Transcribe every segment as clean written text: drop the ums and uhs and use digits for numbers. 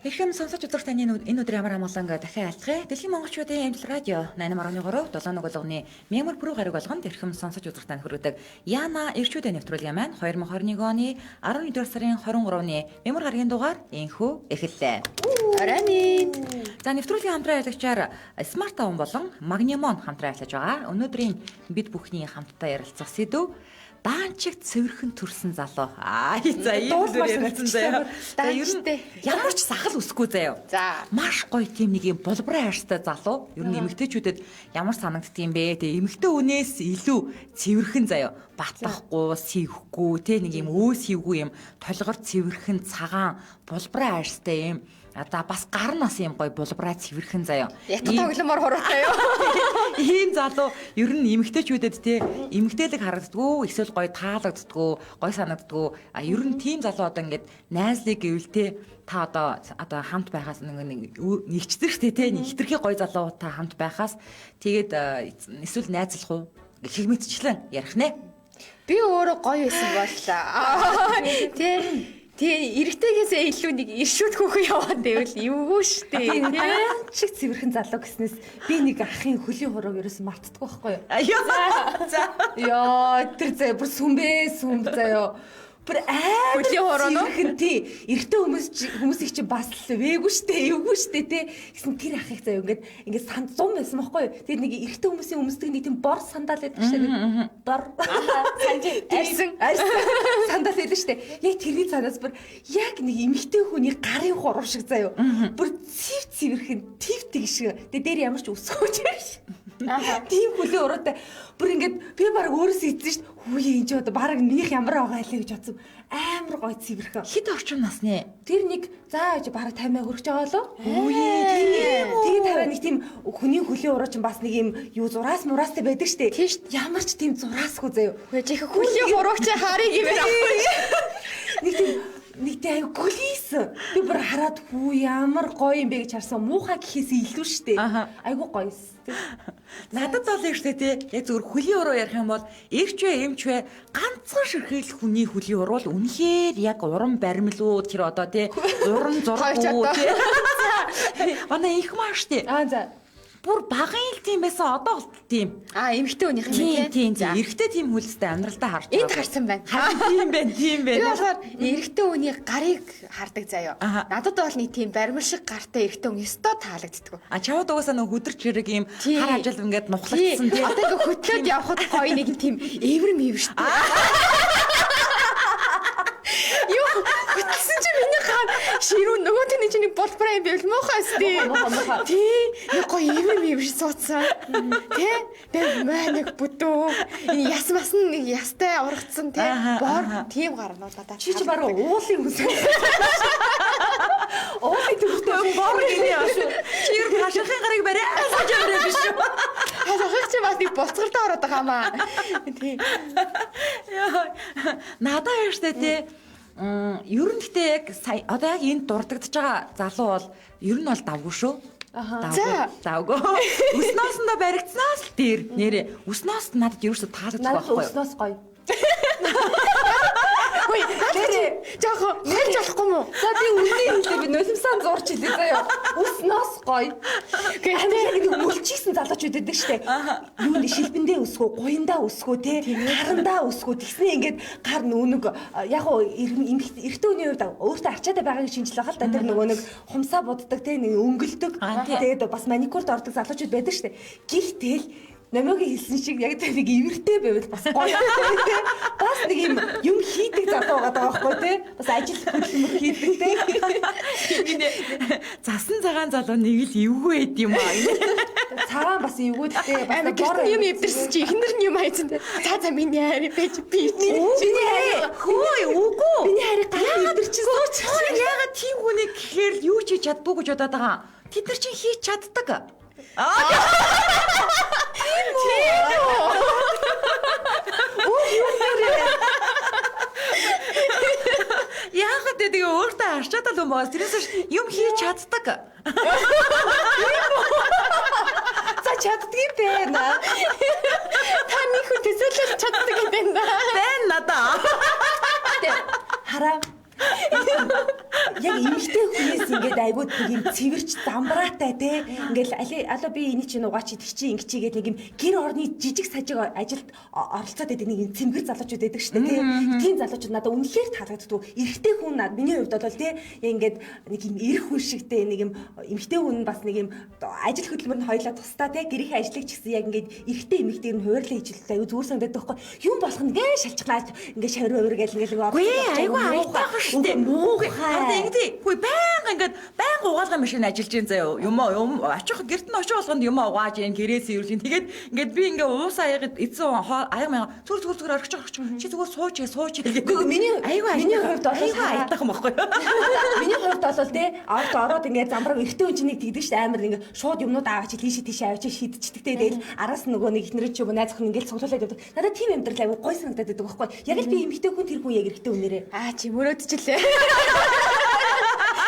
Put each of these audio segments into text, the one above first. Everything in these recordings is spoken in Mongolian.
Хэрхэм сонсож үзэх таны энэ өдөр ямар амгалан дахин айлтгая. Дэлхийн монголчуудын эмчил радио 88.3 7 өглөөний Мемор Пүрэв гараг болгонд хэрхэм сонсож үзэх танд хүргэдэг Яна эрчүүдийн нэвтрүүлгийн маань 2021 оны 11 сарын 23-ны Мемор гарагийн дугаар энхүү эхэллээ. Оройн. За нэвтрүүлгийн хамтран аялагчаар Smart Town болон Magnimon хамтран ажиллаж байгаа. Өнөөдрийн бид бүхний хамтдаа ярилцах сэдв даанчиг цэвэрхэн төрсэн залуу. За ийм зүйл ярилцсан заяа. Ер нь ямар ч сахал үсэхгүй заяа. За маш гоё тийм нэг юм булбрын хайртай залуу. Ер нь эмэгтэйчүүдэд ямар санагддгийм бэ? Тэгээ эмэгтэй үнээс илүү цэвэрхэн заяа. Батлахгүй, сивхгүй, тэ нэг юм өөс сивгүй юм толгор цэвэрхэн цагаан булбрын хайртай юм. Одоо бас гар нас юм гоё булбраа цэвэрхэн заяа. Ятг тогломоор хураатай юу? Ийм залуу ер нь эмэгтэйчүүдэд те эмэгтэйлэг харагддгүү, эсвэл гоё таалагддгүү, гоё санагддгүү. Ер нь тийм залуу одоо ингээд найзлыг гэвэл те та одоо хамт байхаас нэг нэгчдэг штэ те хитрхи гоё залуу та хамт байхаас тэгээд эсвэл найзлах уу гэх мэтчлэн ярих нэ. Би өөрөө гоё байсан боллаа. Тэгээ эрэгтэйгээсээ илүү нэг иршүүд хөөхөн яваад байвал эвгүй штэ. Шиг цэвэрхэн залуу гэснээс би нэг ахын хөлийн хурууг ерөөсөн мартдаггүй байхгүй юу? За. Яа, тэр заяа бүр сүмбэ заяа. Бүр хөлийн хуруу нь тий. Эрэгтэй хүмүүсийг чи бас л вээгүй штэ, эвгүй штэ тий. Гэсэн тэр ахыг заяа ингээд санд зум байсан байхгүй юу? Тэр нэг эрэгтэй хүмүүсийн өмсдөг нэг тийм бор сандал байдаг штэ. Бор сандал байдаг штэ. Яг тэрний цаанаас бүр яг нэг эмэгтэй хүний гарын хуруу шиг заяа. Бүр цэвэрхэн тив шиг. Тэгээ дээр ямар ч өсгөөж биш. Тийм хөлийн уруутай. Бүр ингээд би баг өөрөөсөө эзэн штэ. Хүүе энэ ч одоо баг нөх ямар байгаа хэлээ гэж бодсон. Амар гоё цэвэрхэн. Хэд орчим насны? Тэр нэг за гэж баг 50 хүрч байгаа лөө. Үе. Тэгээ тавиа нэг тийм хүний хөлийн уруу ч бас нэг юм юу зураас мураастай байдаг штэ. Тийш ямар ч тийм зураасгүй заяа. Хөөж их хөлийн хурууч харыг имээр авахгүй. Нэг тийм аюу гүлис. Би бүр хараад хүү ямар гоё юм бэ гэж харсан. Муухай гэхээс илүү штэ. Айгу гоёс. Надад бол юм штэ тий. Яг зүгээр хөлийн уруу ярих юм бол эрч вэ, эмч вэ ганцхан ширхэл хүний хөлийн уруу л үнэхээр яг уран баримл уу тэр одоо тий уран зураг уу тий. Манай их маш тий. За. Бүр багын л тийм байсан одоо бол тийм. Эмэгтэй хүнийх юм тийм. Эрэгтэй тийм хүлстэй амьдралдаа харж байгаа. Энд харсан байна. Тийм байна. Би болохоор эрэгтэй хүний гарыг хардаг заяа. Надад бол нэг тийм баримл шиг гартай эрэгтэй хүн өстой таалагддаг. Чавд угаасаа нэг хөдөрч хэрэг юм хар ажил ингээд нухлагдсан тийм. Одоо ингээ хөтлөөд явхад гоё нэг тийм эврэм шүү дээ. Юу хөтлсөн чи миний гар ширүү нөгөө тэний чинь болбраа юм байвал муухай өстэй. Тий, гоё эврэм суудсан. Тэ? Тэг мэнэг бүтөө. Энэ яс мас нэг ястай ургацсан тий. Бор тийм гарнууд надад. Чи баруу уулын хүсээ. Уулын төвхтэй бор гинэ шүү. Чи юу хашихын гарыг барай. Сажаарэ биш үү? Хаших чи бас нэг болцгортой ороод байгаа маа. Тий. Надаа яаштай тий. Ер нь гэхдээ яг одоо яг энд дурддаж байгаа залуу бол ер нь бол давгүй шүү. Давгүй. Өснөөсөндөө баригдсанаас л дээр нэрээ өснөөс надад ерөөсө таалагддаг байхгүй юу? Өснөөс гоё. Хөөе, жоохон нэрж болохгүй мүү? За би үнэн хэлээ би нулимсаа зурч хэлээ заяа. Өснөөс гоё. Гэхдээ үлчийсэн залуучууд байдаг штэ. Юуны шилбэндээ өсгөө, гуяндаа өсгөө те, харандаа өсгөө тэгснэ ингээд гар нүг яг уу эрэгтэй хүний хувьд өөртөө арчаатай байгааг шинжлэх хал та тэр нөгөө нэг хумсаа буддаг те, нэг өнгөлдөг. Тэгээд бас маникюрд ордог залуучууд байдаг штэ. Гэхдээ намайгийн хэлсэн шиг яг тэр нэг ивэртэй байвал бас гоё. Бас нэг юм хийдэг залуу байгаа байхгүй тий. Бас ажил хөдөлмөр хийдэг тий. Засан цагаан залуу нэг л эвгүй байд юм аа. Цагаан бас эвгүй тий. Бас гэрт юм эвдэрсэн чи ихнэр нь юм хайцсан тий. За миний хайр бэж би. Миний хайр. Хөөе үгүй. Миний хайр гар эвдэрчихсэн. Яагаад тийм хүнийг гэхээр юу ч хийж чаддгүй гэж бодоод байгаа. Тэд нар чинь хийж чаддаг. Яагаад тэгээ өөртөө арчаатай юм боос тэрээс юм хийж чаддаг. За чаддаг юм байна. Таны хүн төсөөлөл чаддаг юм байна. Байна надаа. Хараа. яг эмэгтэй хүнээс ингээд айгууд нэг юм цэвэрч замбраатай те ингээл алаа би энийг чинь угаач идэх чи ингэ чигээд нэг юм гэр орны жижиг сажиг ажилд оролцоод байдаг нэг цэмгэр залуучууд байдаг шүү дээ те. Тийм залуучууд надад үнэхээр таалагддаг. Эрэгтэй хүн надад миний хувьд бол те ингээд нэг юм эрх хүн шигтэй нэг юм эмэгтэй хүн бас нэг юм ажил хөдөлмөр нь хоёлаа тусдаа те гэрийн ажлыг ч гэсэн яг ингээд эрэгтэй эмэгтэйг нь хуваарлаа хийжилтэй аюу зүгээр санагдаад байхгүй юм болох нь гээ шалчглаад ингээд шавар өвөр гэл ингээд айгүй айтайх шүү дээ. Хөөе баян угаалгын машин ажиллаж байна заяа. Юм очих гэрт нь очих болгонд юм угааж яан гэрээс ирүүлж. Тэгээд ингээд би ингээд уус аягаад эцэн аяг маяга зүгээр орчих. Чи зүгээр сууч гэдэг. Миний хувьд бол айгүй айтайх юм баггүй. Миний хувьд бол те ороод ингээд замбраг эртөө үнчнийг тэгдэг шүү дээ. Амар ингээд шууд юмнууд аваач тийшээ аваач шидчихдэгтэй. Тэгэл араас нөгөө нэг ихнэр чи найз охин ингээд цуглуулад явдаг. Надад тийм амьдрал айгүй гой санагдаад байдаг байхгүй. Яг л би эмэгтэй хүн тэр хүн яг эртөө үнээрээ. Чи мөрөөдчихлээ.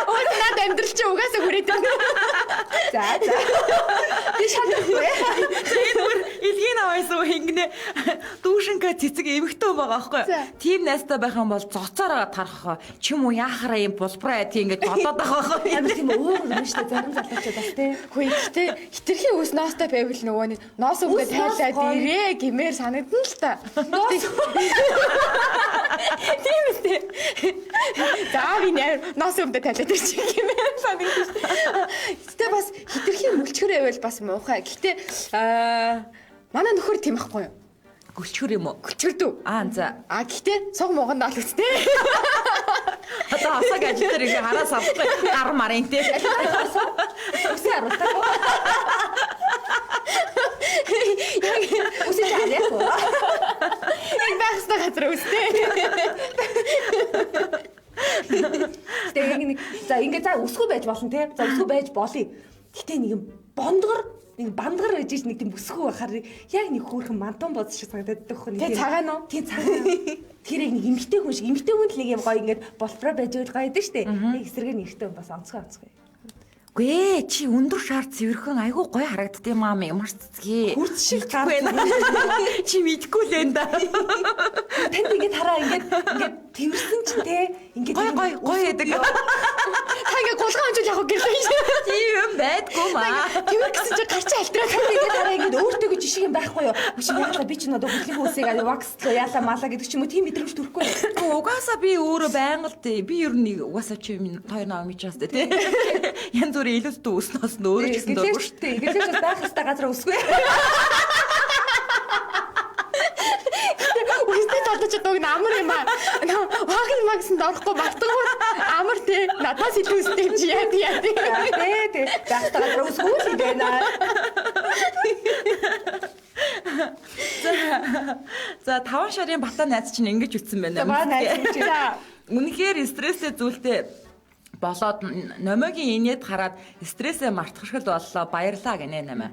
Надад амьдрал чи угаасаа хүрээд байна. За. Би шаардлагагүй. Тэгэхээр илгийн аваасаа хингнэ дүүшинка цэцэг эмэгтэй байгаа байхгүй. Тим найстай байх юм бол зоцоор тарах ч юм уу яахаараа юм булбраа тийм ингэж бодоод байгаа байхгүй. Амар тийм өөр юм шүү дээ. Зарим залуучууд бас тий. Хөөе гэхдээ хитрхийн ус ноостой байвал нөгөө нэг ноос өвгөө тайлаад ирээ гэмээр санагдана л та. Тийм үстэй. За би ноос өвгөө тайлаад ирчих гэмээр санагдана. Гэтэ бас хитрхийн мөлчгөр байвал бас муухай. Гэтэ манай нөхөр тийм байхгүй юу? Гөлчгөр юм уу? Гөлчгөрдөө. За. Гэтэ цог могонд ол үстэй. Одоо асаг ажил дээр ингээ хараа савхгүй гар марын те. Үсээ харуултаа. Үсээ хариако. Энэ багстай газар үстэй. Тэгээ нэг за ингээ за өсгөө байж болно те. За өсгөө байж болъё. Гэтэ нэг юм бондгор нэг бандгар байж нэг тийм өсгөө байхаар яг нэг хөөрхөн мантон боц шиг санагдаад байгаа хүн. Тэгээ цагаан уу? Тийм цагаан. Тэр яг нэг эмэгтэй хүн шиг. Эмэгтэй хүн л нэг юм гоё ингээд болброо байж байл гоё дээ штэ. Нэг эсрэгээр нэртэй бас онцгой. Гүй чи өндөр шаар цэвэрхэн айгүй гоё харагддаг юм аа ямар цэцгий. Хүрц шиг гар байна. Чи мэдгүй л энэ да. Танд ингээд хараа ингээд тэрсэн ч те ингээд гоё гэдэг. Та ингээ гулгаан амжуул яг гэлээ шээ. Тийм юм байдгүй маа. Тэр гэсэн чи гарч алтраа танд ингээд хараа ингээд өөртөө гэж жишг юм байхгүй юу? Үгүй яалаа би ч надад хөдөлгөөн үсийг вакслоо яалаа малаа гэдэг ч юм уу тийм мэдрэмж төрөхгүй. Угаасаа би өөрөө байнга л те би ер нь угаасаа чи хоёр наа мичээс те. Янз бүр илүүстэй өснөөс нь өөрөө ч гэсэн дөрвөн шүү дээ. Ингээд л байх хэвээр газар өсгүй. Үстэй толдож дог амар юм аа. Вагийн магсанд орохгүй мартаггүй амар те надаас илүү үстэй чи яа тий. Тий. Байх газар өсгүй л байна. За 5 шарын батан найз чинь ингэж үтсэн байна. Үнэхээр стресстэй зүйлтэй болоод номогийн инээд хараад стрессээ мартахшгал боллоо баярлаа гинэ нэмэ.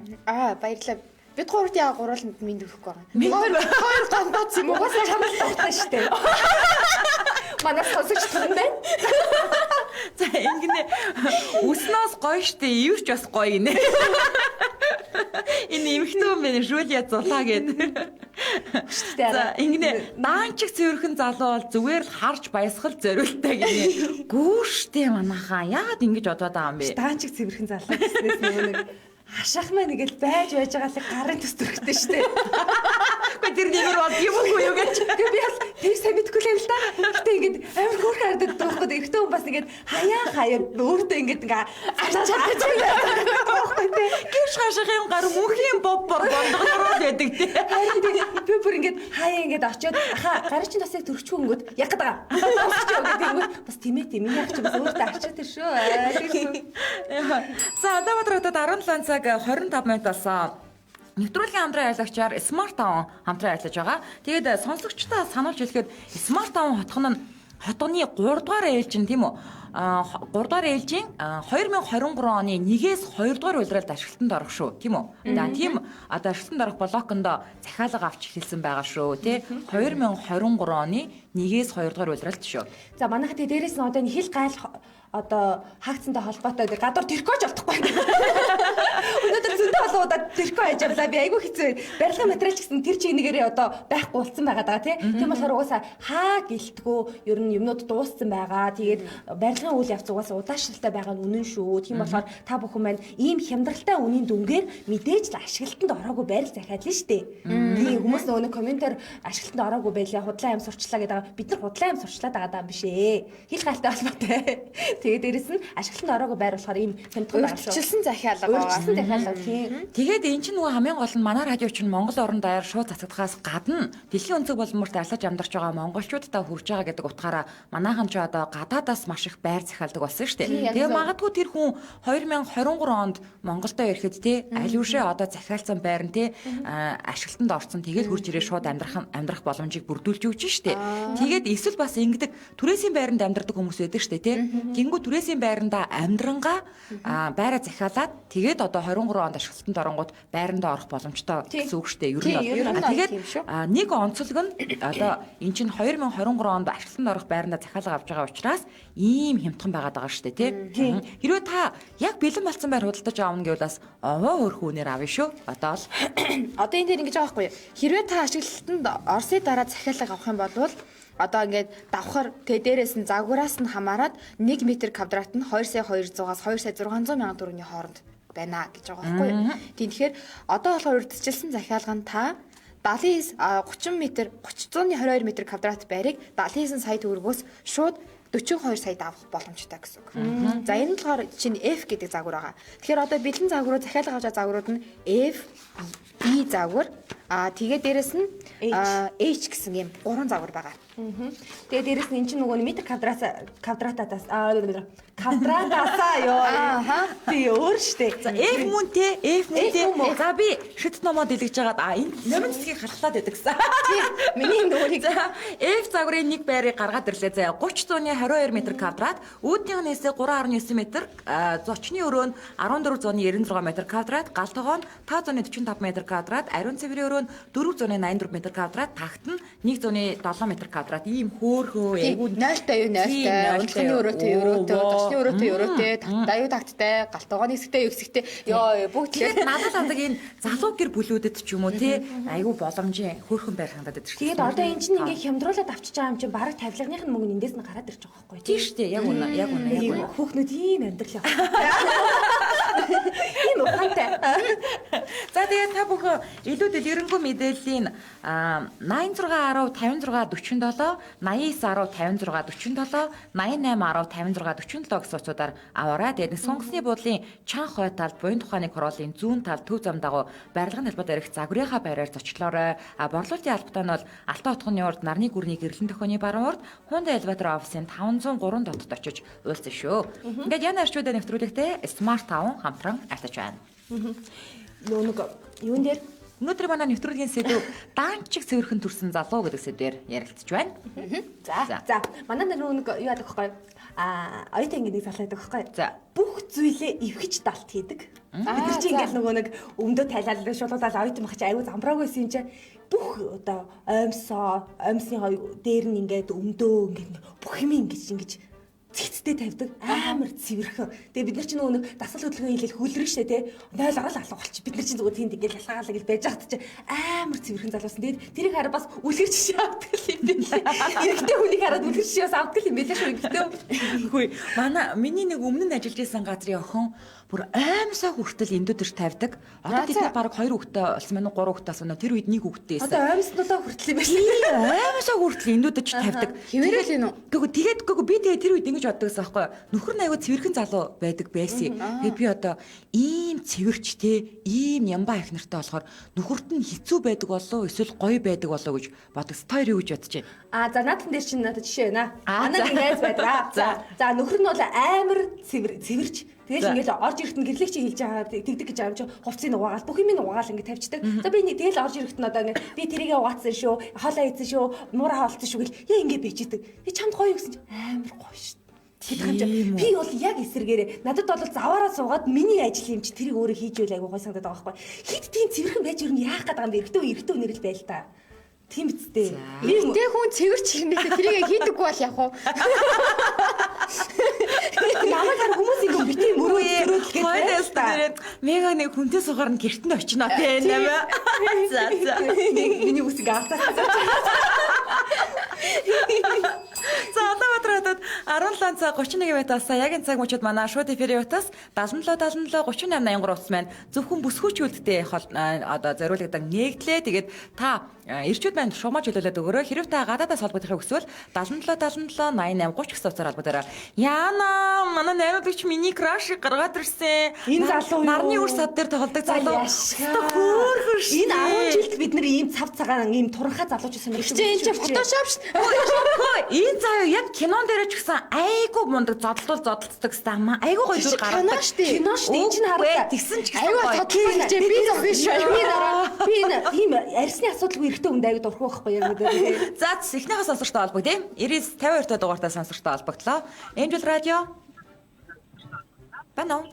Баярлаа. Бид гуравт яа гурвууланд минь өгөхгүй байгаа. Хоёр гомдооц юм уу? Чамд тавтаа штэ. Манайс сонсож тань байна. За ингэнэ үснээс гоё штэ ивэрч бас гоё гинэ. Энэ эмхтэн мэн Жулия зулаа гэдэг. За ингэнэ даанчиг цэвэрхэн залуу бол зүгээр л харж баясгал зориултай гинэ. Гүүштэй манайхаа яагаад ингэж бодоод байгаа юм бэ? Даанчиг цэвэрхэн залуу гэснээс нэг хашаах маа нэгэл байж байгаа л гарын төс төрхтэй штэ. Гэхдээ тэр нэмэр бол юм уу юу гэж. Тэгээ би бол тэр сайн мэдгүй л юм л та. Гэтэ ингэж амар хөөрхөн харддаг байхгүй. Эхтэн хүн бас ингэж хаяа өөртөө ингэж ингээ ачаад байгаа. Гэрш хашаахын гар мөнхийн боббор бондгороод байдаг тий. Би бүр ингэж хаяа ингэж очиод гарын чинь тасыг төрчихгүй өнгөд яг гэдэг. Бас тиймээ тийм. Миний ах чи бас өөртөө арчаад тэр шүү. За Улаанбаатар хотод 17 цаг 25 минут болсон. Нэвтрүүлгийн хамтран аялагчаар Smart Town хамтран ажиллаж байгаа. Тэгээд сонсогчдаа сануулж хэлэхэд Smart Town хотхон нь хотгоны 3 дугаар ээлжин тийм үү? 3 дугаар ээлжийн 2023 оны 1-ээс 2 дугаар улиралд ашиглалтанд орох шүү, тийм үү? За тийм одоо ашиглалтанд орох блоконд захиалга авч эхэлсэн байгаа шүү, тий. 2023 оны 1-ээс 2 дугаар улиралт шүү. За манайхад дээрээс нь одоо энэ хил гайл одоо хаагдсантай холбоотой гадуур тэркож олдохгүй. Өнөөдөр зөндөө болоодаа тэрко хийж явлаа. Би айгүй хэцүү. Барилгын материал гэсэн тэр чигнэгээрээ одоо байхгүй болцсон байгаа даа тий. Тийм болохоор угаасаа хаа гэлтгүү ер нь юмнууд дууссан байгаа. Тэгээд барилгын үйл явц угаасаа удаашралтай байгаа нь үнэн шүү. Тийм болохоор та бүхэн маань ийм хямдралтай үнийн дүнгээр мэдээж л ашиглалтанд ороогүй байрал захиад л штэ. Тийм хүмүүс нөгөө комментээр ашиглалтанд ороогүй байлаа худлаа юм сурчлаа гэдэг. Бид нар худлаа юм сурчлаад байгаа даа биш ээ. Хил гайлтай холбоотой. Тэгээд дээрэс нь ашиглалтанд ороогүй байр болохоор ийм хямдхан байгаа шүү. Урьдчилсан захиалга байгаа. Тэгээд эн чинь нөгөө хамгийн гол нь манай радио чинь Монгол орон даяар шууд цацагдахаас гадна дэлхийн өнцөг болморт арлаж амьдарч байгаа монголчуудтай хүрж байгаа гэдэг утгаараа манайхан ч одоо гадаадаас маш их байр захиалдаг болсон шүү дээ. Тэгээ магадгүй тэр хүн 2023 онд Монголдо ирэхэд тий алиушээ одоо захиалсан байр нь тий ашиглалтанд орсон тэгээд хурж ирээ шууд амьдрах боломжийг бүрдүүлж өгч шүү дээ. Тэгээд эсвэл бас ингэдэг түрээсийн байранд амьдардаг хүмүүс байдаг шүү дээ тий. Гингүү түрээсийн байранда амьдрангаа байраа захиалаад тэгээд одоо 23 онд ашиглалтанд оронгууд байранда орох боломжтой гэсэн үг шүү дээ. Ер нь тэгээд нэг онцлог нь одоо эн чинь 2023 онд ашиглалтанд орох байранда захиалга авч байгаа учраас ийм хямдхан байгаад байгаа шүү дээ тий. Хэрвээ та яг бэлэн болсон байр худалдаж аавна гэвэл бас овоо хөрхүүнээр авна шүү. Одоо л одоо энэ дээр ингэж байгаа байхгүй юу? Хэрвээ та ашиглалтанд орсны дараа захиалга авах юм бол одоо ингээд давхар тэ дээрээс нь загвараас нь хамаарат 1 м квадрат нь 2,200-аас 2,600 мянган төгрөгийн хооронд байна гэж байгаа байхгүй юу? Тийм тэгэхээр одоо болохоор урьдчилсан захиалга нь та 30 322 м квадрат байрыг 79 сая төгрөгөөс шууд 42 саяд авах боломжтой гэсэн үг. За энэ нь болохоор чинь F гэдэг загвар байгаа. Тэгэхээр одоо бэлэн загварууд захиалга авч байгаа загварууд нь F, E загвар, тэгээд дээрэс нь H гэсэн юм 3 загвар байгаа. Тэгээд дээрэс нь эн чинь нөгөө метр квадратаас ёо. Тий өөр штэ. За F мөн те За би шид номоо дэлгэж байгаад энэ номын цэцгийг халахлаад байдаг гэсэн. Тий миний нөгөөний за F загварын нэг байрыг гаргаад ирлээ. За 30,22 м квадрат, үүднийх нь нэсээ 3.9 м, зочны өрөө нь 14,96 м квадрат, гал тогоо нь 545 м квадрат, ариун цэврийн өрөө нь 484 м квадрат, тагт нь 107 м квадрат. Ийм хөөхөө айгуу 0-тай, унтлагын өрөөтэй, зочны өрөөтэй, аюу тагттай, гал тогооны хэсэгтэй, хэсэгтэй. Ёо бүгд тэгээд надад энэ залуу гэр бүлүүдэд ч юм уу те айгуу боломжийн хөөхөн байр хандаад байдаг. Тэгээд одоо эн чинь ингээ хямдруулаад авчиж байгаа юм чинь бараг тавилганых нь мөнгө эндээс нь гараад ирж байгаа байхгүй тийм шүү дээ. Яг үнэ. Хүүхнүүд ийм амьдрал явах. Ийм ухаантай. За тэгээд та бүхэн илүүдэд ерөнхий мэдээллийн 86105647 89105647 88105647 гэсэн утсуудаар аваарай. Тэгээд сонгосны буудлын чанх хой талд буян тухааны хорооллын зүүн тал төв зам дагуу барилгын талбад ирэх загварынхаа байраар зочлоорой. Борлуулалтын албатай нь бол Алтан хотгоны урд Нарны гүрний гэрлэн төхөөний баруун урд Hyundai Elevator Office-ийн 503 дотод очиж уулзсан шүү. Ингээд яна арчуудаа нэвтрүүлэгтэй Smart Town хамтран альтаж байна. Нэг юун дээр өнөөдөр манай нэвтрүүлгийн сэдв даанчиг цэвэрхэн төрсэн залуу гэдэг сэдвээр ярилцж байна. За манай нэг юу яадаг вэ? Оюутан ингэ нэг залуу байдаг байхгүй. За бүх зүйлээ эвхэж далт хийдэг. Бид нар чи ингээл нөгөө нэг өмдөө тайлаад шулуулаад оюутан мах чи аюу замбраагүй юм чи бүх одоо оймсны дээр нь ингээд өмдөө ингээд бүх юм ингэж цэцтэй тавьдаг амар цэвэрхэн. Тэгээ бид нар чинь нөгөө нэг дасгал хөдөлгөөн хийлэл хөлрөн штэ тий. 0 гарал алга болчих. Бид нар чинь зүгээр тэнд ингээл ялхаагаалаа гэж байж хат чи амар цэвэрхэн залуусан. Тэгээд тэрийг хараа бас үлгэр жишээ авдаг юм билээ. Эрэгтэй хүнийг хараад үлгэр жишээ бас авдаг юм билээ шүү эрэгтэй. Хөөе миний нэг өмнө нь ажиллаж байсан газрын охин бүр аймсаа хүртэл эндүүд төр тавьдаг. Одоо тэд баг 2 хүүхэдтэй болсон байна уу 3 хүүхэдтэй болсон. Тэр үед 1 хүүхэдтэй байсан. Одоо аймснуудаа хүртэл юм байна. Аймсаа хүртэл эндүүд ч тавьдаг. Хэмээрэл юм уу? Тэгээд би тэр үед ингэж боддог гэсэн байхгүй. Нөхөр нь аягүй цэвэрхэн залуу байдаг байсан. Тэгээд би одоо ийм цэвэрч те ийм ямбаа их нартай болохоор нөхөрт нь хэцүү байдаг болов эсвэл гоё байдаг болов гэж боддог. Стойр юу гэж бодож байна. За наадхан дээр чинь надад жишээ байна. Манай нэг айз байдаг. За нөхөр нь бол амар цэвэрч тэгэл ингээл орж ирэхэд нь гэрлэг чи хэлж байгаа тэгдэг гэж аим чи хувцсыг угаагаал бүх юм угаагаал ингээд тавьчихдаг. За би нэг тэгэл орж ирэхэд нь одоо ингээд би тэрийгээ угаацсан шүү, хоолоо ийдсэн шүү, муураа хоолцсон шүү гэл яа ингээд бичээдэг. Би чамд гоё гэсэн чи амар гоё шүү. Би бол яг эсэргээрээ надад бол заваараа суугаад миний ажил юм чи тэрийг өөрөө хийж байл айгу гой санагдаад байгаа байхгүй. Хит тийм цэвэрхэн байж юу яах гээд байгаа юм бэ? Эрэгтэй нэрэл байл та. Тийм биз дээ. Нэртэй хүн цэвэрч хэрнэхээ тэрийг хийдэггүй бол яг уу. Ямар гар хүмүүс ингэ бити мөрөөд Хоёрээс дээрээ мега нэг хүнтэй суугаар нь гэрт нь очино тий нэмэ. За за. миний үс ингэ авцаа. За одоо батраад 17 цаг 31 минутаас яг энэ цаг мөчид манай шууд эфирийн утас 77 77 38 83 утас маань зөвхөн бүсгүүчүүдтэй одоо зориулагдсан нэгдлээ. Тэгээд та ирчүүд маань шугамж хэлүүлээд өгөөрэй. Хэрвээ та гадаадаас холбогдохыг хүсвэл 77 77 88 30 гэсэн утсаар холбогдорой. Яна манай найруулагч миний краш гаргаад ирсэн. Энэ залуу нарны үр сад дээр тоглодог залуу. Хөөхөр шүү. Энэ 10 жилд бид нар ийм цав цагаан ийм туранхай залууч сонирхож Чи энэ чи фотошоп шүү. Энэ заяа яг кинон дээр ч гэсэн айгуу мундаг зодтолцдог стамаа. Айгуу гоё дүр гаргадаг. Кино шүү. Энэ чинь хараад тэгсэн ч гэсэн Айгуу гоё. тодорхой чи би зөв биш шүү. би энэ ийм арьсны асуудалгүй эрэгтэй хүнд аягүй дурхгүй байхгүй яг гэдэг. За эхнийхээ сонсогчтой холбог тийм 99 52 дугаартай сонсогчтой холбогдлоо. Angel Radio. Бано.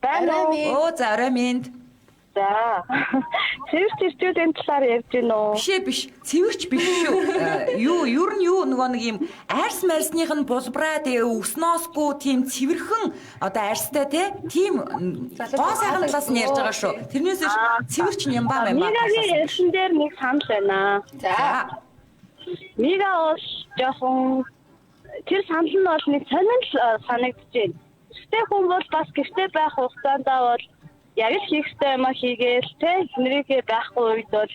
Оо за орой минь. За. Цэвэрч ирчүүдийн талаар ярьж гин үү? Биш цэвэрч биш шүү. Юу ер нь юу нөгөө нэг юм арьс марсных нь булбраа тэгээ өснөсгүй тийм цэвэрхэн одоо арьстай тийм гоо сайхан талаас нь ярьж байгаа шүү. Тэрнээс цэвэрч юм баа. Мигагийн ярьсан дээр нэг санал байна. За. Мига бол жоохон тэр санал нь бол нэг сонирхол санагдаж байна. Гэртэй хүн бол бас гэртэй байх хугацаанд бол яг л хийхтэй юм хийгээл те эхнэрийгээ байхгүй үед бол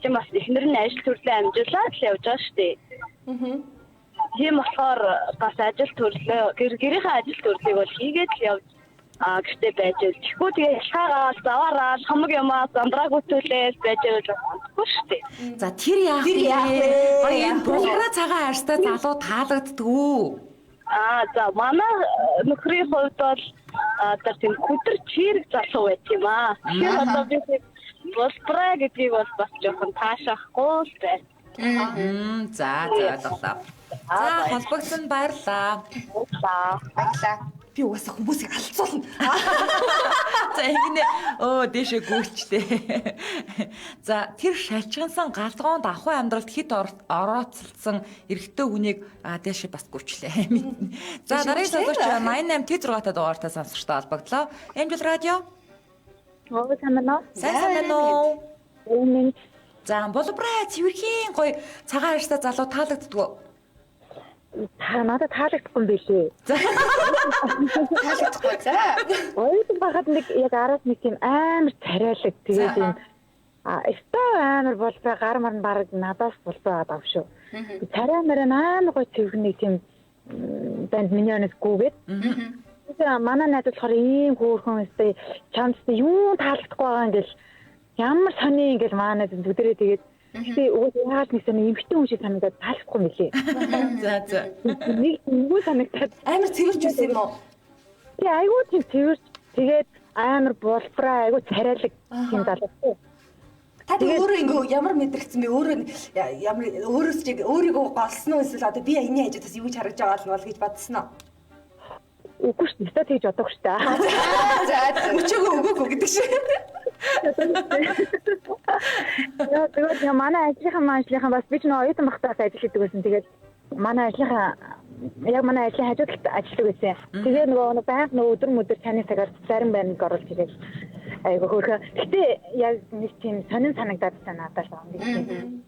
чи бас эхнэр нь ажил төрлөө амжуулаад л явж байгаа шүү дээ. Тийм болохоор бас ажил төрлөө гэрийнхээ ажил төрлийг бол хийгээд л явж гэртээ байж л тэгэхгүй тэгээ ялхаагаа заваараа хамаг юмаа замбрааг үтүүлээд байж л болохгүй шүү дээ. За тэр яах вэ? Энэ булбраа цагаан арьстай залуу таалагддгүү. За манай нөхрийн хувьд бол одоо тийм хүдэр чирэг залуу байт юм аа. Тэгэхээр одоо би болбраа гэдгийг бол бас жоохон таашаахгүй л байна. За ойлголоо. За холбогдсон баярлаа. Баярлаа. Би угаасаа хүмүүсийг алцуулна. За ингэ дээшээ гүйчтэй. За тэр шалчгансан галгоонд ахуй амьдралд хит орооцолсон эрэгтэй хүнийг дээшээ бас гүйчлээ. За дараагийн сонсогч 88 T6 дугаартай сонсогчтой холбогдлоо. Angel Radio. Сайн уу? За болбраа цэвэрхийн гоё цагаан арьстай залуу таалагддгүү. Надад таалагдахгүй юм билээ. Таалагдахгүй за. Ойрхон багад нэг яг араас нэг тийм амар царайлаг тэгээд юм өстой амар болбоо гар марн баг надаас болбоо авах шүү. Би царай мөрөн амар гоё цэвэрхний тийм банд миний өнөс гүгээд. Тэгээ манай найз болохоор ийм хөөрхөн өстой чамд юу таалагдахгүй байгаа ингээл ямар сони ингээл манай найз өдрөө тэгээд би угаасаа нэг сони эмхтэн хүн шиг санагдаад таалахгүй мөлий. За. Нэг юу санагдаад Амар цэвэрч байсан юм уу? тий айгуу тийм цэвэрч тэгээд амар болбраа айгуу царайлаг тийм залуу. Та тэг өөрөө ингэ ямар мэдрэгцэн бэ? Өөрөөс чиг өөрийгөө голсон уу эсвэл одоо би энэ хажуудаас юу ч харагдж байгаа л бол гэж бодсон уу? Үгүй шүү дээ тэгж бодох шүү дээ. За. Өчөөгөө өгөөгөө гэдэг шиг. Яа тэгээд манай ажлынхан бас би ч нөө оюутан багтаас ажил хийдэг байсан. Тэгээд манай ажлын хажууд ажилладаг байсан. Тэгээд нөгөө байнга нөгөө өдөр таны цагаар зарим байрныг оруулж ирээд айгу хөөрхөн. Гэтэ яг нэг тийм сонин санагдаад байна надад л нэг тийм.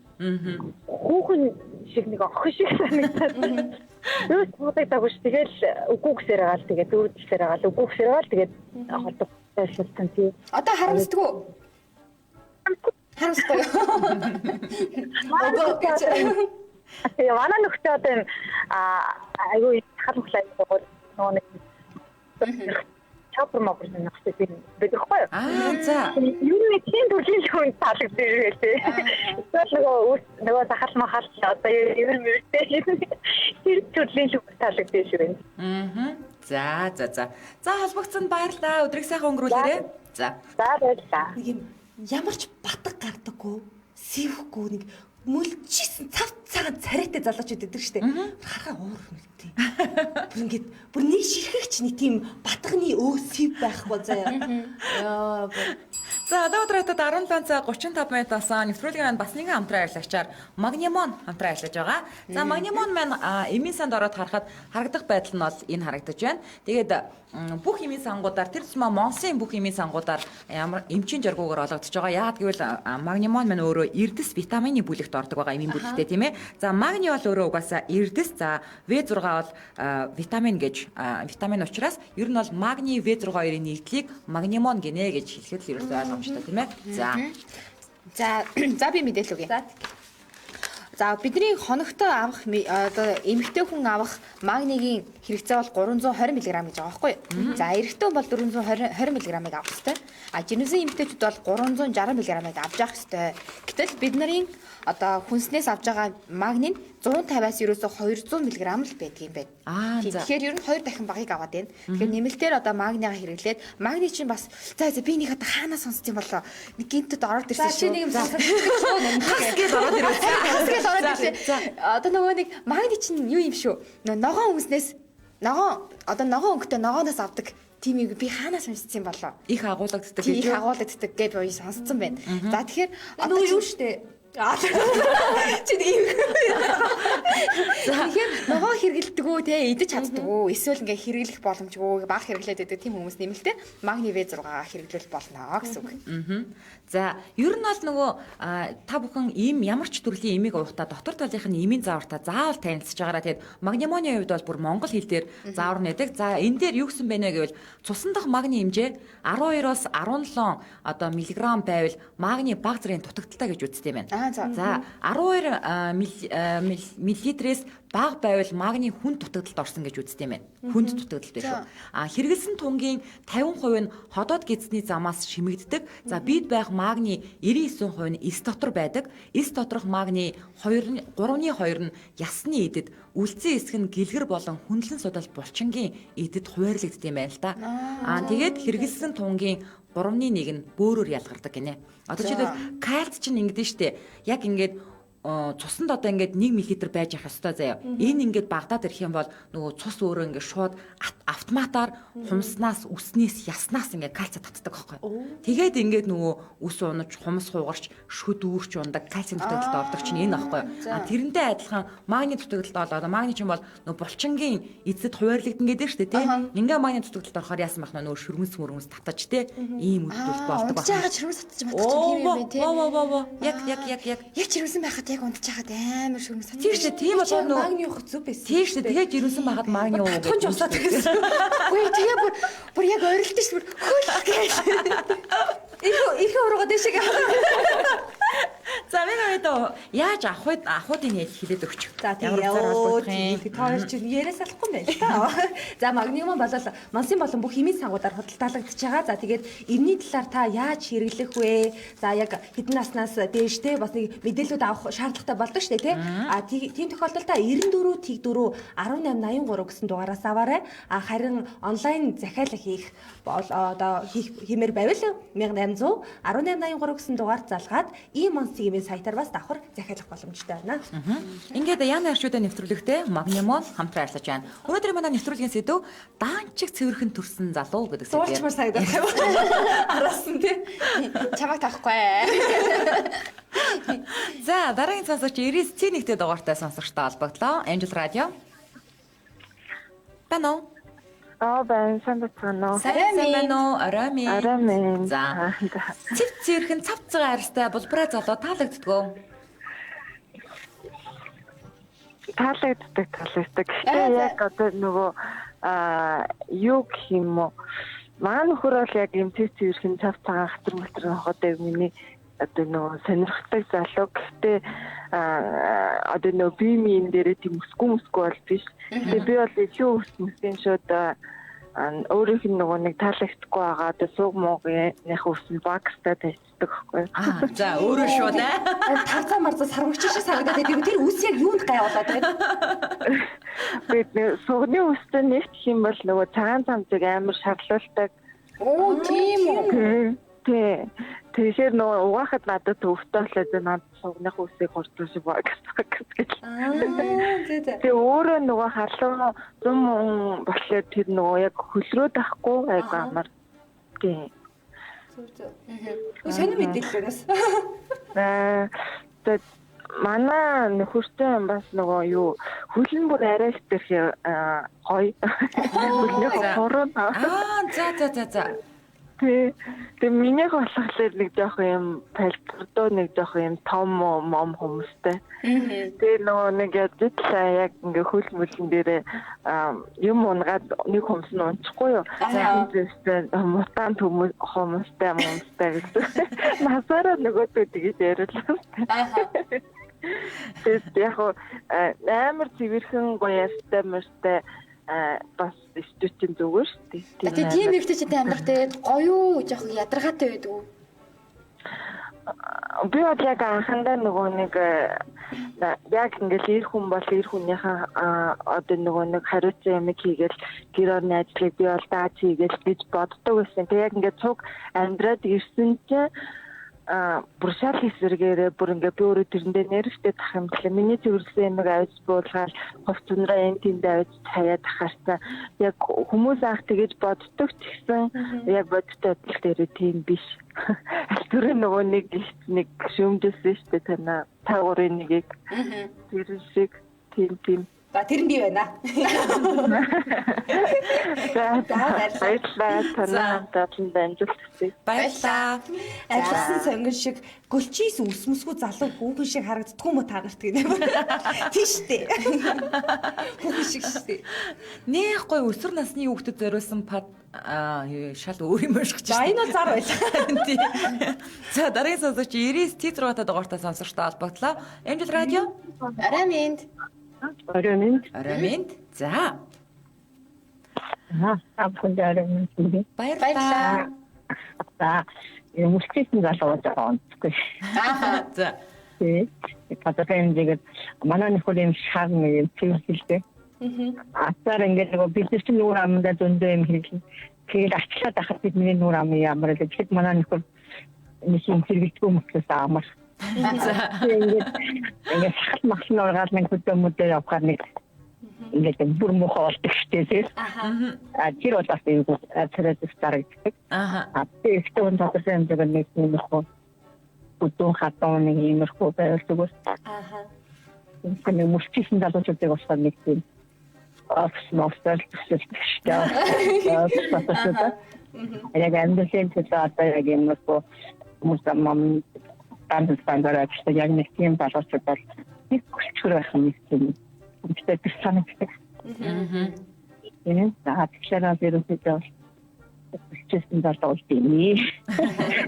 Хүүхэн шиг нэг охин шиг санагдаад. Юу ч бодогдоогүй ш. Тэгэл үгүй гэсээр байгаа л тэгээд дөрөвчлэр байгаа л үгүй гэсээр байгаа л тэгээд холбог байсан тий. Одоо харамсдаггүй. Харамсдаггүй. Манай нөхдөд одоо юм айгүй халуухлаа нөгөө нэг чапр мопр нэгтэй бидрэхгүй. За. Юу нэг тийм төрлийн хүн таалагддаг юм тий. Тэгэхээр нөгөө захал махал одоо ер нь тэр төрлийн хүн таалагддаг юм. За. За холбогдсон баярлаа. Өдрийг сайхан өнгөрүүлээрэй. За. Баярлалаа. Нэг юм ямарч батг гардаггүй, сэвхгүй нэг мөлжсэн цав цагаан царайтай залуучууд идэг штэ. Харахаа уур хүнтэй. Бүр нэг ширхэгч нэг тийм батганы өө сэв байхгүй заяа. Яа. За одоо өдрөтөд 17 цаг 35 минутаас нэвтрүүлгийн маань бас нэгэн хамтран ажиллагчаар Магнимон хамтран ажиллаж байгаа. За Магнимон маань эмийн санд ороод харахад харагдах байдал нь бол энэ харагдаж байна. Тэгээд бүх эмийн сангуудаар тэр тусмаа Монсын бүх эмийн сангуудаар ямар эмчийн жаргуугаар олгогдож байгаа. Яагаад гэвэл Магнимон маань өөрөө эрдэс витамины бүлэгт ордог байгаа эмийн бүлэгтэй тийм ээ. За магний бол өөрөө угаасаа эрдэс, за В6 бол витамин гэж витамин учраас ер нь бол магний В6-2-ын нийтлийг Магнимон гинэ гэж хэлэхэд л ерөөсөө ойлгомжтой тийм ээ. За би мэдээлэл өгье. За бидний хоногтой авах одоо эмэгтэй хүн авах магнигийн хэрэгцээ бол 320 мг гэж байгаа байхгүй юу? За эрэгтэй хүн бол 420 мг-ыг авах ёстой. А жирэмсэн эмэгтэйчүүд бол 360 мг-ыг авч явах ёстой. Гэтэл бид нарын одоо хүнснээс авж байгаа магний 150-аас ерөөсөө 200 мг л байдаг юм байна. Тэгэхээр ер нь 2 дахин багыг аваад байна. Тэгэхээр нэмэлтээр одоо магнигаа хэрэглээд магний чинь бас за би нэг одоо хаанаа сонссон юм болоо. Нэг гинтэд ороод ирсэн шүү. Нэг юм сонсож Одоо нөгөө нэг магний чинь юу юм шүү. Ногоон хүнснээс ногоон өнгөтэй ногооноос авдаг. Тийм би хаанаас сонссон юм болоо. Их агуулгаддаг гэж. Их агуулгаддаг гэж би сонссон байна. За тэгэхээр одоо юу штэ чи нэг юм. Тэгэхээр ногоо хэрэгэлдэг үү те идэж чаддаг үү эсвэл ингээ хэрэглэх боломжгүй баг хэрэглээд байдаг тийм хүмүүс нэмэлтээр магний В6-гаа хэрэглүүл болно гэсэн үг. За ер нь бол нөгөө та бүхэн ийм ямар ч төрлийн эмийг уухта дотор талынх нь эмийн заавартаа заавал танилцж байгаараа тэгээд магнимоны хувьд бол бүр монгол хэл дээр заавар нэдэг. За энэ дээр юу гэсэн бэ нэ гэвэл цусан дахь магний хэмжээ 12-оос 17 одоо миллиграмм байвал магний баг зэргийн дутагдaltaй гэж үздэг юм байна. За 12 миллилитрээс бага байвал магний хүнд дутагдалд орсон гэж үздэг юм байна. Хүнд дутагдалт биш үү? Хэрэгэлсэн тунгийн 50% нь ходоод гидсний замаас шимэгддэг. За бид байх магний 99% нь эс дотор байдаг. Эс доторх магний 3-2 нь ясны идэд, үлдсэн эсэх нь гэлгэр болон хүнлэн судал булчингийн идэд хуваарлагддаг юм байна л да. Тэгээд хэрэгэлсэн тунгийн 3-1 нь бөөрөөр ялгардаг гинэ. Одоо жишээлбэл кальц чинь ингэдэж штэ. Яг ингээд цуснд одоо ингээд 1 мл байж явах ёстой заяа. Энэ ингээд багтаад ирэх юм бол нөгөө цус өөрөө ингээд шууд автоматар хумснаас, үснээс, яснаас ингээд кальц татдаг байхгүй. Тэгээд ингээд нөгөө үс унаж, хумс хугарч, шүд үүрч ундаг кальцийн дутагдалд ордог чинь энэ байхгүй. Тэрнтэй адилхан магний дутагдалд одоо магний чинь бол нөгөө булчингийн эцэд хуваарлагдана гэдэг шүү дээ тий. Ингээ магний дутагдалд орохоор яасан байх нөгөө шүрмэс татаж тий. Ийм үдэл болдог байна. Чаага шүрмэс татаж бодчих юм юм тий. Яг шүрмэсэн байхад яг унтчихад амар шүрмэс татаж. Тийм шүү дээ. Тийм болоо нөгөө магний уух зүв байсан. Тийм шүү дээ. Тэгээд жирэмсэн байхад магний уух гэж усаад гэсэн. Үгүй тэгээ бүр яг ойрлолт шүү. Хөл гэж. Их уруугаад дэшиг. За миний өөдөө яаж ахуудын яд хилээд өгч. За тийм тоор чи яриа салахгүй юм байна л та. За магниум бол Монсын болон бүх эмийн сангуудаар худалдаалагдж байгаа. За тэгээд эмний талаар та яаж хэрэглэх вэ? За яг хэдэн наснаас дээштэй бас нэг мэдээлэлүүд авах шаардлагатай болдог шүү дээ тий. Тийм тохиолдолд та 94 тэг 4 1883 гэсэн дугаараас аваарай. Харин онлайн захиалга хийх одоо хиймээр байвал 1800 1883 гэсэн дугаар залгаад Монсын эмийн сайтаар бас давхар захиалах боломжтой байна. Ингээд яна арчуудаа нэвтрүүлэгтэй Магнимон хамтран ажиллаж байна. Өнөөдөр манай нэвтрүүлгийн сэдв даанчиг цэвэрхэн төрсэн залуу гэдэг сэдв. Дуурчмаар санагдах юм. Араасан тий. Чамайг тахгүй. За дараагийн сонсогч 99.1-тэй дугаартай сонсогчтой холбогдлоо. Angel Radio. Бано. Байн санацгано. Сайн орой. За. Цэвэрхэн цавцгаа арьстай булбраа залуу таалагддгөө. Таалагддаг. Гэхдээ яг одоо нөгөө юу гэх юм уу? Маань нөхөр бол яг юм цэвэрхэн цавцгаа хатар хохотой миний одоо нөгөө сонирхдаг залуу. Гэхдээ одоо нөгөө биемийн дээрээ тийм өсгөө бол биш. Тэгээ би бол илүү өсмөсөн шууд өөрийнх нь нөгөө нэг таалагдахгүй байгаа. Одоо сууг муугийнх өснө багстай тавьчихдаг байхгүй. За өөрөө шууд тавцаа марцаа сармагч шиг санагдаад байдаг. Тэр үс яг юунд гайвуулаад байгаа юм? Бид суугны үстэй нэгтгэх юм бол нөгөө цагаан цамцыг амар шарлуулдаг. Тийм үү? Тэгэхээр нөгөө угаахад надад төвхтэй болоод надад суугных үсийг хурдсан шиг багсдаг гэж. Тэгээ өөрөө нөгөө халуун зам болохоор тэр нөгөө яг хөлрөөд ахгүй айгу амар. Тийм. Сонир мэдээлэл бас. Тэгээд манай нөхөртэй бас нөгөө юу хөлн бүр арай их дэх гоё. Хөлний хорон. За. Тэгээ миний болохоор нэг жоох юм палтрдоо нэг жоох юм том мом хүмүүстэй. Тэгээ нөгөө нэг ядлаа яг ингээ хөл мөлн дээрээ юм унгаад нэг хүмүүс нь унчихгүй юу. Зөвхөн мутант хүмүүстэй гэсэн. Насаараа нөгөөдөө тэгж яриулсан. Тэгээд яг амар цэвэрхэн гоё ястай мөртэй бас студент зүгээр шүү дээ. Тэгээ тийм эмэгтэйчтэй амьдрах тэгээд гоё жоохон ядаргаатай байдаг уу? Би яг анхандаа нөгөө нэг яг ингээл ир хүн бол ир хүнийхээ одоо нөгөө нэг хариуцсан юм хийгээл гэр орны ажлыг би бол дааж хийгээл гэж боддог байсан. Тэгээ яг ингээд цуг амьдраад ирсэн чинь бүр шал хийсвэргээрээ бүр ингээ би өөрөө тэрэндээ нэрвтэй тах юм блэ. Миний зөвлөсөн юмыг авч буулгаад хувцсандраа энэ тэнд авч хаяад тахаарсан. Яг хүмүүс анх тэгэж боддог ч гэсэн яг бодтой адил дээр тийм биш. Түрүү нөгөө нэг шөмжсөн шүү дээ танаа. Та гурын нэгийг. Тэр шиг тийм. За тэр нь би байна. Баярлалаа танаа татлан амжилт. Баярлалаа. Ажилласан сонгон шиг гөлчийс үсмэсгүй залуу хүүхэн шиг харагддгүй мө та нарт гэдэг. Тийш дээ. Хүүхэн шиг шүү дээ. Нэх гоё өсвөр насны хүүхдэд зориулсан пад шал өөр юм шиг ч. За энэ бол зар байлаа. За дараагийн сонсогч 99 Т6 дугаартай сонсогчтой холбогдлоо. Амжилт радио. Араминд. За. Апхондарын Баярлалаа. За, мөчсөн залуу байгаа онцгүй. За. Патафэн дэгэд манай нөхөрийн шар нэг төвлөлтэй. Атаар ингээд нөгөө бизнес нүүр амдаа зөндөө юм хийлээ. Тэгээд ачлаад ахад бидний нүүр ам ямар л тэгэхэд манай нөхөр нэг юм хэрэгжгүй мөчөөс амар. Ингээд сахал махлын ургаал нэг хөдөөмөдөө явахаар нэг ингээд бүр мохоо болдог штэ тийм. Тэр бол бас юм царайд старагддаг. Тэгээд ихтэй онцгой юм нэг нэг бүдүүн хатан нэг иймэрхүү байвал зүгээр. Энэ нэг мөчсөн залуучуудыг бас нэг тийм мостер төсөлттэй. Яг амжилтын төлөө яг юмруу мусамам тандсангараа ч яг нэг тийм залуучууд бол нэг хүчээр байх юм тийм. Үнэхээр санагддаг. Энэ заатчаараа зэрэгтэй честэн залуучууд тийм.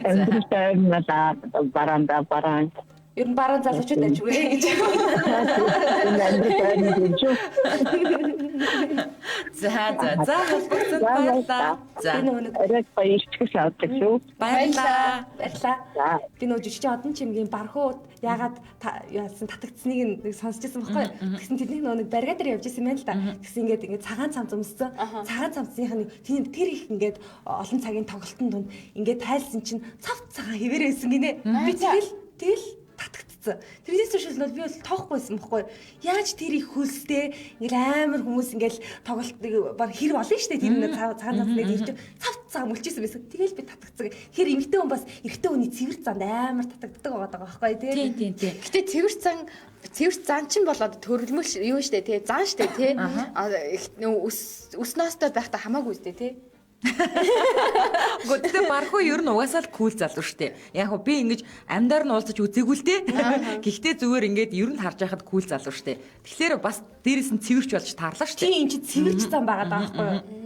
Амжилттай надаа баран. Ер нь баруун залуучууд ажгүй гэж. За холбогдсон баярлалаа. За нэг орой баярчгч авдаг шүү. баярлалаа. Би нөгөө жижигчэн одон чимгийн бархууд яагаад яасан татагдсныг нэг сонсч байсан байхгүй. Тэгсэн тэдний нөгөө нэг барига дээр явж исэн юм байна л да. Тэгсэн ингээд цагаан цамц өмссөн. Цагаан цамцных нь тэр их ингээд олон цагийн тоглолтын дунд ингээд тайлсан чинь цав цагаан хэвээрээсэн гинэ. Би тэгэл татагдцсан. Тэрнээс шүүл бол би бол тоохгүй байсан байхгүй. Яаж тэр их хөлстэй ингээл амар хүмүүс ингээл тоглолтыг баг хэр болно штэ тэр нэг цагаан цамцныг ирж цав мөлчсэн байсан. Тэгэл би татагдцсан. Тэгэхээр эмэгтэй хүн бас эрэгтэй хүний цэвэр занд амар татагддаг байгаа байхгүй тий. Тийм. Гэтэ цэвэр зан чинь болоод төрөлмөл юу штэ тий зан штэ тий. Үс ноостой байхдаа хамаагүй штэ тий. Гэхдээ бархуу ер нь угаасаа л кул залуу штэ. Яг хөө би ингэж амьдаар нь уулзаж үзээгүй л дээ. Гэхдээ зүгээр ингээд ер нь харж байхад кул залуу штэ. Тэгэхээр бас дээрээс нь цэвэрч болж таарлаа штэ. Тийм чи цэвэрч зам байгаа байхгүй юу?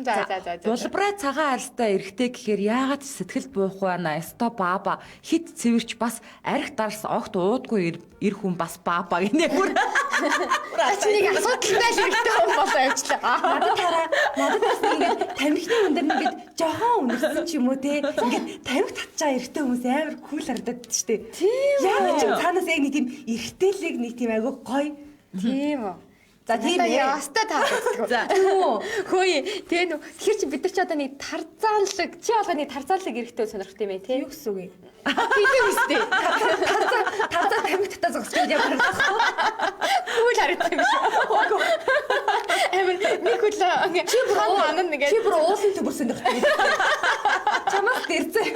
За. Дулбараа цагаан арьстай эрэхтэй гэхээр яагаад сэтгэл буух байна? Эсто баба хит цэвэрч бас арх дарс огт уудгүй эр хүн бас баба гинэ бүр. Чи нэг асуудалтай хэрэгтэй хүн болоо явчлаа. Надад бас ингээд тамхины өндөр нэгэд жохон үнэрсэн ч юм уу те. Ингээд тамхи татчаа эрэгтэй хүмүүс амар кул харагдаад штэ. Яг ч цаанаас яг нэг тийм эрэгтэйлэг нэг тийм айгүй гоё. Тийм үү. За тийм ястаа таагддаг. За. Хөөе, тэгээ тэгэхээр чи бид нар ч одоо нэг тарзаанлаг чи болгоны тарзаанлаг эрэхтэй сонирхт юм ээ тий. юу гэсэн үг юм? Тийм үстэй. Таза тамхи татаа зогсож явах. Кул харагдсан юм шиг. Эмэр нэг хөл чи бүр уулын төбөрсөн дэх. Чамаас дэрцээ.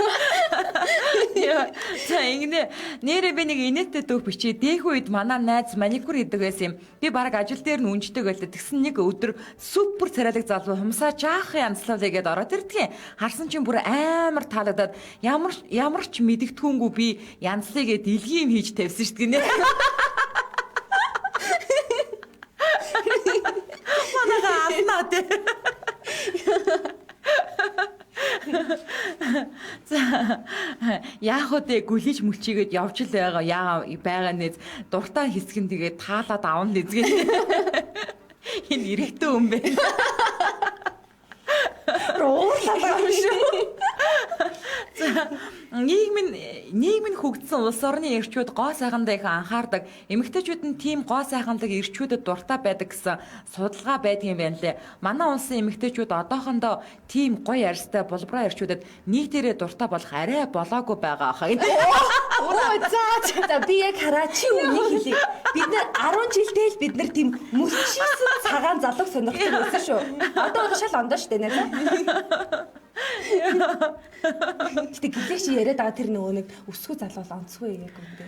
Ингэнэ нэрээ би нэг инээдтэй дөө бичээ. Дэх үед манай найз маникюр хийдэг байсан юм. Би баг ажил дээр нь үнждэг байлаа. Тэгсэн нэг өдөр супер царайлаг залуу хумсаа жаахан янзлуулъя гэдээ ороод ирдгийн. Харсан чинь бүр амар таалагдаад ямар ч мэдгэдэггүйгүй би янзлъя гэд илгийм хийж тавьсан шүү дээ. Манайхаа алнаа дээ. За яах вэ гүлиж мөчигээд явж л байгаа нэ дуртай хэсгэн тэгээд таалаад авна нэзгээ. Энэ эрэгтэй хүн байна. Уурлаа юм шүү. За нийгмийн хөгжсөн улс орны эрчүүд гоо сайхандаа их анхаардаг. Эмэгтэйчүүд нь тийм гоо сайхандаг эрчүүдэд дуртай байдаг гэсэн судалгаа байдаг юм байна лээ. Манай улсын эмэгтэйчүүд одоохондоо тийм гоё ярьстай булбраа эрчүүдэд нийтээрээ дуртай болох арай болоогүй байгаа хаа. За би яг хараа чи үнийг хэлье. Бид нар 10 жилдээ л бид нар тийм мөчсөн цагаан залууг сонирхдаг байсан шүү. Одоо шал ондоо штэ нэ. Гэтэ гэлээш яриад байгаа тэр нөгөө нэг өсгөө залуу онцгүй яг үндэ.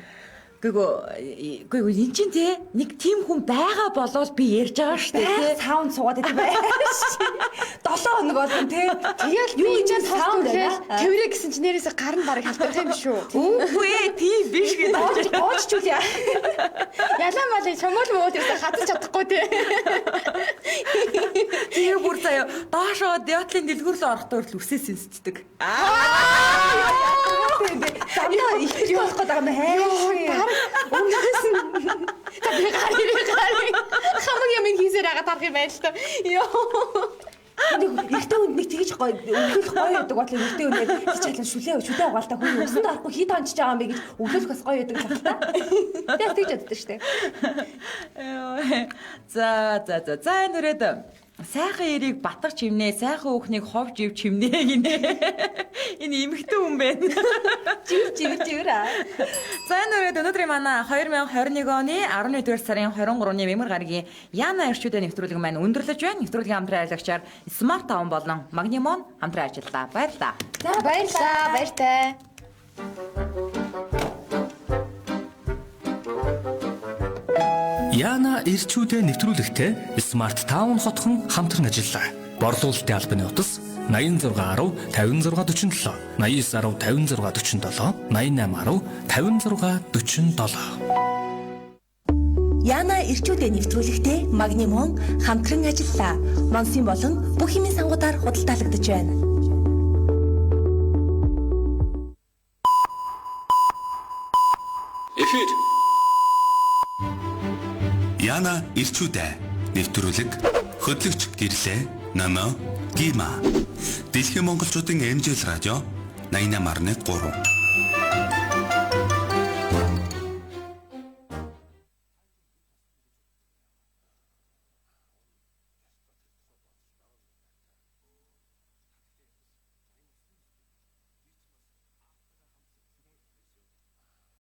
Гэхдээ энэ чинь те нэг тийм хүн байгаа болоод би ярьж байгаа шүү дээ. Саунд суугаад байдаг байх. 7 хоног болсон те. Тэгэл юу гэж саунд тэрвэрэ гэсэн чинь нэрээс гар нь бараг халтарх юм шүү. Үгүй ээ тийм биш гэдэг. Гооччул яа. Ялаа малын чамуул мууд гэсэн хатаж чадахгүй те. Тэгээ бүр заяа доошоо диотлын дэлгүүрлөө орохдоо л үсээс инсцдэг. Замнаа их явах гээд байгаа юм хайр. Өмнөөс нь би гарыг хамаг юм хийсээр байгаа тарах юм байна л та. Ихтэй хүнд нэг тэгж гоё өглөөх гоё байдаг бодлоо ихтэй хүнээр хичээлэн шүлээ угаалтай хүн усанд орохгүй хит онцож байгаа юм бэ гэж өглөөх бас гоё байдаг л та. Яг тэгж яддаг штэ. За энэ үрээд сайхан эрийг батгах чимнээ, сайхан өөхнийг ховж ив чимнээ гинэ. Энэ эмэгтэй хүн байна. Живэр аа. За энэ үрээд өнөөдрийн манай 2021 оны 11-р сарын 23-ны Мэмэр гарагийн Яна эрчүүдийн нэвтрүүлэг маань өндөрлөж байна. Нэвтрүүлгийн хамтран ажиллагчаар Smart Town болон Magnimon хамтран ажиллалаа. Баярлалаа. За баярлалаа. Баяртай. Яна эрчүүдийн нэвтрүүлэгтээ Smart Town хотхон хамтран ажиллаа. Борлуулалтын албаны утас 86 10 56 47 89 10 56 47 88 10 56 47. Яна эрчүүдийн нэвтрүүлэгтээ Magnimon хамтран ажиллаа. Монсын болон бүх хэмжээний сангуудаар худалдаалагдаж байна. Эфир Яна эрчүүдээ нэвтрүүлэг хөтлөгч гэрлээ Номо Гима Дэлхийн монголчуудын MJ радио 88.3